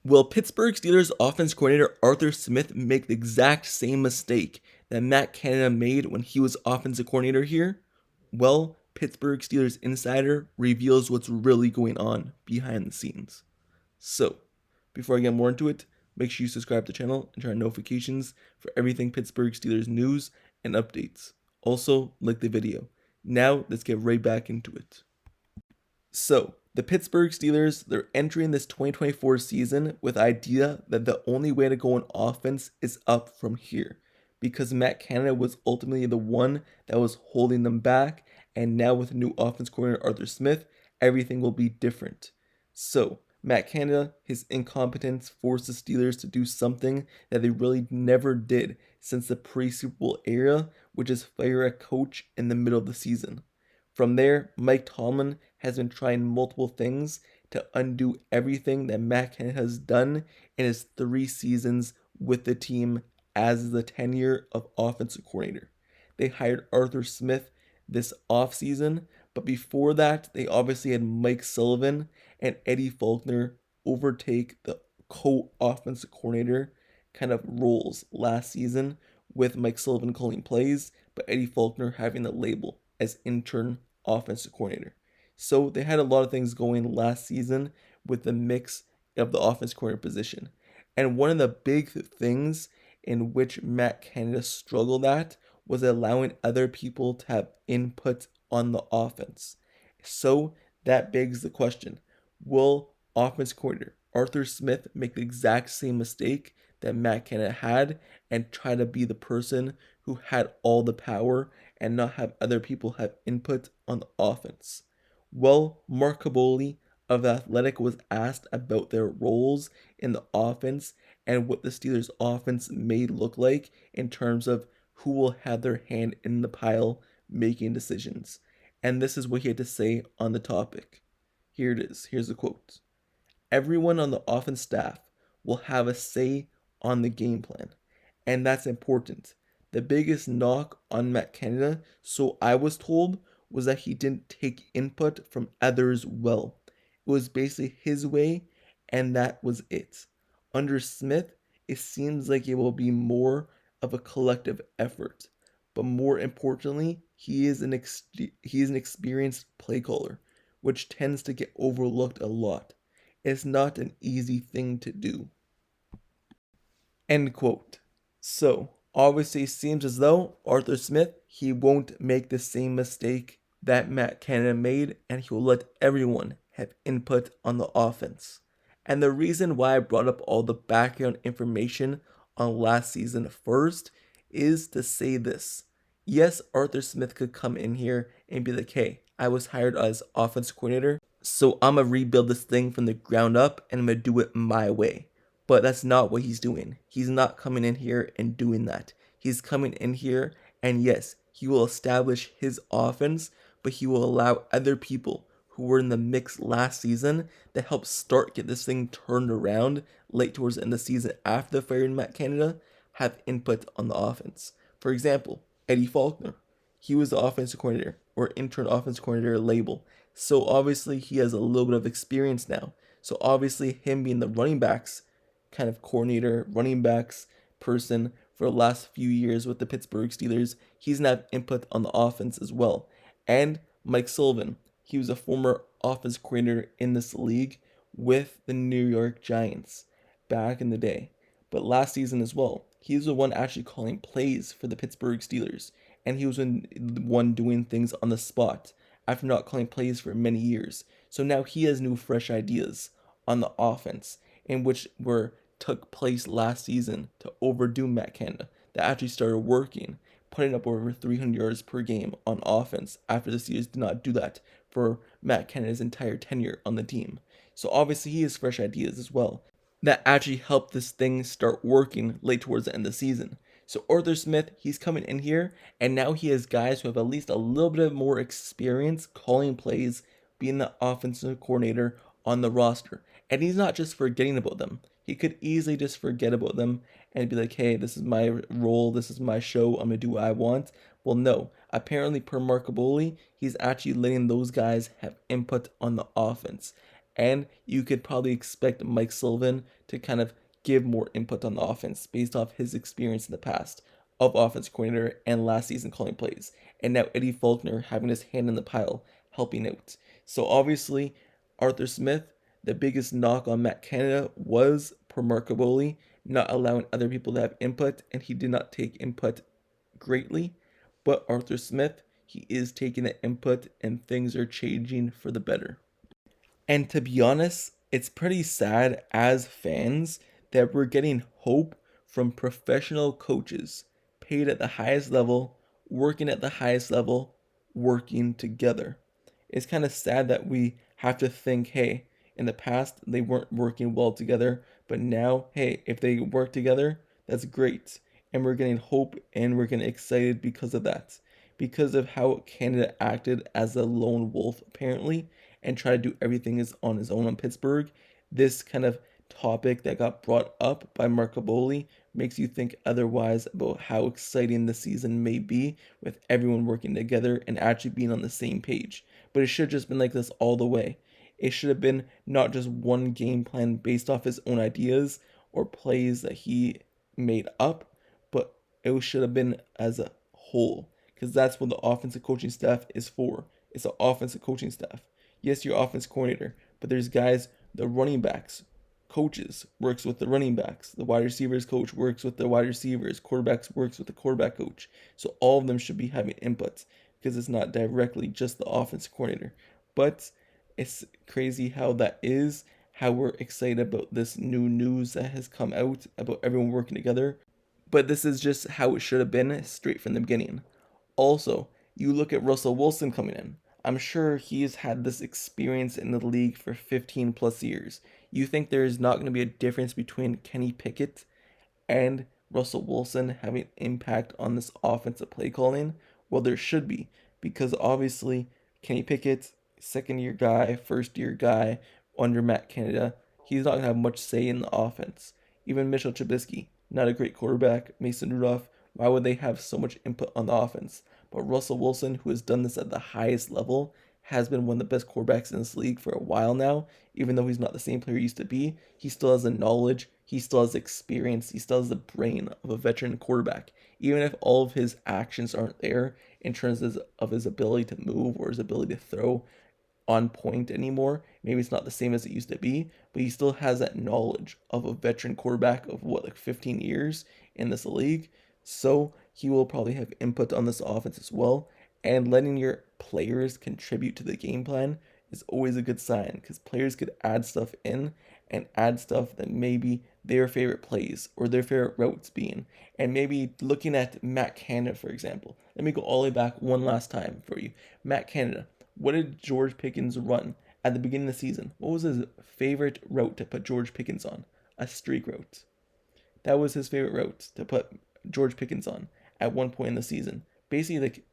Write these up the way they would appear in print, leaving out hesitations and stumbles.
Will Pittsburgh Steelers offense coordinator Arthur Smith make the exact same mistake that Matt Canada made when he was offensive coordinator here? Well, Pittsburgh Steelers insider reveals what's really going on behind the scenes. So, before I get more into it, make sure you subscribe to the channel and turn on notifications for everything Pittsburgh Steelers news and updates. Also, like the video. Now, let's get right back into it. So, the Pittsburgh Steelers, they're entering this 2024 season with the idea that the only way to go on offense is up from here, because Matt Canada was ultimately the one that was holding them back, and now with new offense coordinator Arthur Smith, everything will be different. So, Matt Canada, his incompetence forced the Steelers to do something that they really never did since the pre-Super Bowl era, which is fire a coach in the middle of the season. From there, Mike Tomlin has been trying multiple things to undo everything that Matt Canada has done in his 3 seasons with the team as the tenure of offensive coordinator. They hired Arthur Smith this offseason, but before that, they obviously had Mike Sullivan and Eddie Faulkner overtake the co-offensive coordinator kind of roles last season, with Mike Sullivan calling plays, but Eddie Faulkner having the label as intern offensive coordinator. So they had a lot of things going last season with the mix of the offensive coordinator position. And one of the big things in which Matt Canada struggled at was allowing other people to have input on the offense. So that begs the question, will offense coordinator Arthur Smith make the exact same mistake that Matt Canada had and try to be the person who had all the power and not have other people have input on the offense? Well, Mark Kaboly of The Athletic was asked about their roles in the offense and what the Steelers' offense may look like in terms of who will have their hand in the pile making decisions. And this is what he had to say on the topic. Here it is. Here's the quote. Everyone on the offense staff will have a say on the game plan, and that's important. The biggest knock on Matt Canada, so I was told, was that he didn't take input from others well. It was basically his way, and that was it. Under Smith, it seems like it will be more of a collective effort, but more importantly, he is an experienced play caller, which tends to get overlooked a lot. It's not an easy thing to do. End quote. So, obviously it seems as though Arthur Smith, he won't make the same mistake that Matt Canada made, and he will let everyone have input on the offense. And the reason why I brought up all the background information on last season first is to say this. Yes, Arthur Smith could come in here and be like, hey, I was hired as offense coordinator, so I'm going to rebuild this thing from the ground up and I'm going to do it my way. But that's not what he's doing. He's not coming in here and doing that. He's coming in here and yes, he will establish his offense, but he will allow other people who were in the mix last season to help get this thing turned around late towards the end of the season after the firing Matt Canada have input on the offense. For example, Eddie Faulkner. He was the offensive coordinator or intern offensive coordinator label. So obviously he has a little bit of experience now. So obviously him being the running backs kind of coordinator, running backs person for the last few years with the Pittsburgh Steelers, he's gonna have input on the offense as well. And Mike Sullivan, he was a former offense coordinator in this league with the New York Giants back in the day. But last season as well, he was the one actually calling plays for the Pittsburgh Steelers. And he was the one doing things on the spot after not calling plays for many years. So now he has new fresh ideas on the offense, in which took place last season to overdo Matt Canada, that actually started working, putting up over 300 yards per game on offense after the Steelers did not do that for Matt Canada's entire tenure on the team. So obviously he has fresh ideas as well that actually helped this thing start working late towards the end of the season. So Arthur Smith, he's coming in here, and now he has guys who have at least a little bit more experience calling plays, being the offensive coordinator on the roster. And he's not just forgetting about them. He could easily just forget about them and be like, hey, this is my role, this is my show, I'm going to do what I want. Well, no. Apparently, per Mark Kaboly, he's actually letting those guys have input on the offense. And you could probably expect Mike Sullivan to kind of give more input on the offense based off his experience in the past of offense coordinator and last season calling plays. And now Eddie Faulkner having his hand in the pile, helping out. So obviously, Arthur Smith, the biggest knock on Matt Canada was Predictability, not allowing other people to have input, and he did not take input greatly. But Arthur Smith, he is taking the input, and things are changing for the better. And to be honest, it's pretty sad as fans that we're getting hope from professional coaches paid at the highest level, working at the highest level, working together. It's kind of sad that we have to think, hey, in the past they weren't working well together, but now, hey, if they work together, that's great. And we're getting hope and we're getting excited because of that. Because of how Canada acted as a lone wolf, apparently, and tried to do everything on his own on Pittsburgh. This kind of topic that got brought up by Mark Aboli makes you think otherwise about how exciting the season may be with everyone working together and actually being on the same page. But it should have just been like this all the way. It should have been not just one game plan based off his own ideas or plays that he made up, but it should have been as a whole. Because that's what the offensive coaching staff is for. It's an offensive coaching staff. Yes, your offense coordinator, but there's guys, the running backs, coaches works with the running backs, the wide receivers coach works with the wide receivers, quarterbacks works with the quarterback coach. So all of them should be having inputs because it's not directly just the offense coordinator. But it's crazy how that is, how we're excited about this new news that has come out about everyone working together. But this is just how it should have been straight from the beginning. Also, you look at Russell Wilson coming in. I'm sure he's had this experience in the league for 15 plus years. You think there is not going to be a difference between Kenny Pickett and Russell Wilson having impact on this offensive play calling? Well, there should be, because obviously Kenny Pickett, second year guy, first year guy under Matt Canada, he's not going to have much say in the offense. Even Mitchell Trubisky, not a great quarterback. Mason Rudolph, why would they have so much input on the offense? But Russell Wilson, who has done this at the highest level, has been one of the best quarterbacks in this league for a while now. Even though he's not the same player he used to be, he still has the knowledge, he still has the experience, he still has the brain of a veteran quarterback. Even if all of his actions aren't there in terms of his ability to move or his ability to throw on point anymore, maybe it's not the same as it used to be, but he still has that knowledge of a veteran quarterback of like 15 years in this league. So he will probably have input on this offense as well. And letting your players contribute to the game plan is always a good sign because players could add stuff in and add stuff that maybe their favorite plays or their favorite routes being. And maybe looking at Matt Canada, for example. Let me go all the way back one last time for you. Matt Canada, what did George Pickens run at the beginning of the season? What was his favorite route to put George Pickens on? A streak route. That was his favorite route to put George Pickens on at one point in the season. Basically, like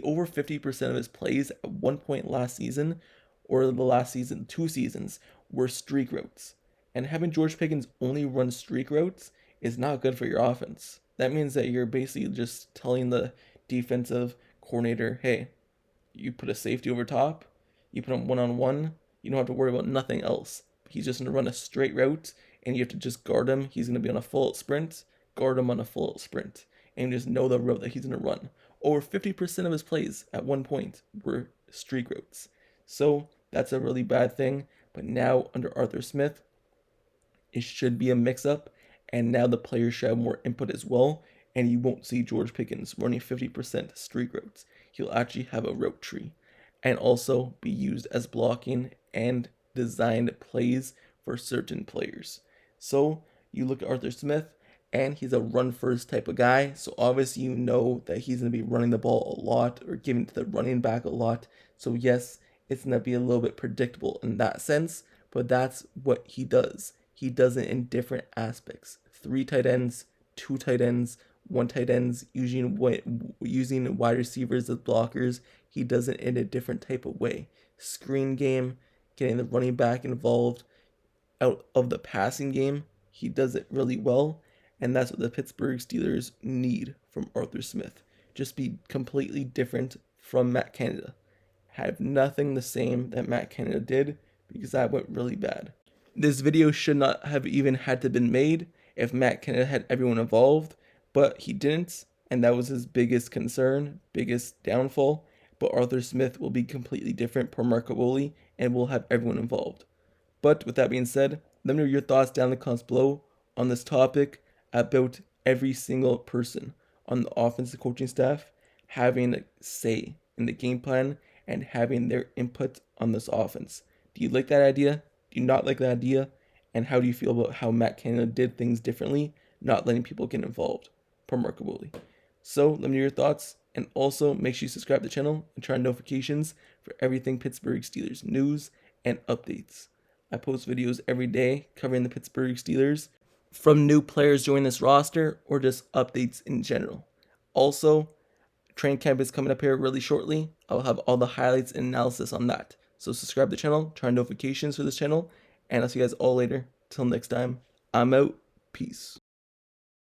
over 50% of his plays at one point last season, or the last season, 2 seasons, were streak routes. And having George Pickens only run streak routes is not good for your offense. That means that you're basically just telling the defensive coordinator, hey, you put a safety over top, you put him one-on-one, you don't have to worry about nothing else. He's just going to run a straight route, and you have to just guard him. He's going to be on a full sprint, guard him on a full sprint, and just know the route that he's going to run. Over 50% of his plays at one point were streak routes. So that's a really bad thing. But now under Arthur Smith, it should be a mix-up, and now the players should have more input as well, and you won't see George Pickens running 50% streak routes. He'll actually have a route tree and also be used as blocking and designed plays for certain players. So you look at Arthur Smith, and he's a run first type of guy. So obviously you know that he's going to be running the ball a lot or giving to the running back a lot. So yes, it's going to be a little bit predictable in that sense, but that's what he does. He does it in different aspects. 3 tight ends, 2 tight ends, 1 tight ends, using wide receivers as blockers. He does it in a different type of way. Screen game, getting the running back involved out of the passing game. He does it really well. And that's what the Pittsburgh Steelers need from Arthur Smith. Just be completely different from Matt Canada. Have nothing the same that Matt Canada did. because that went really bad. This video should not have even had to been made if Matt Canada had everyone involved, but he didn't, and that was his biggest concern, biggest downfall. But Arthur Smith will be completely different per Marco Woolley and will have everyone involved. But with that being said, let me know your thoughts down in the comments below on this topic about every single person on the offensive coaching staff having a say in the game plan and having their input on this offense. Do you like that idea? Do you not like that idea? And how do you feel about how Matt Canada did things differently, not letting people get involved per Marco Woolley? So let me know your thoughts, and also make sure you subscribe to the channel and turn on notifications for everything Pittsburgh Steelers news and updates. I post videos every day covering the Pittsburgh Steelers, from new players joining this roster or just updates in general. Also, training camp is coming up here really shortly. I'll have all the highlights and analysis on that. So subscribe to the channel, turn on notifications for this channel, and I'll see you guys all later. Till next time, I'm out. Peace.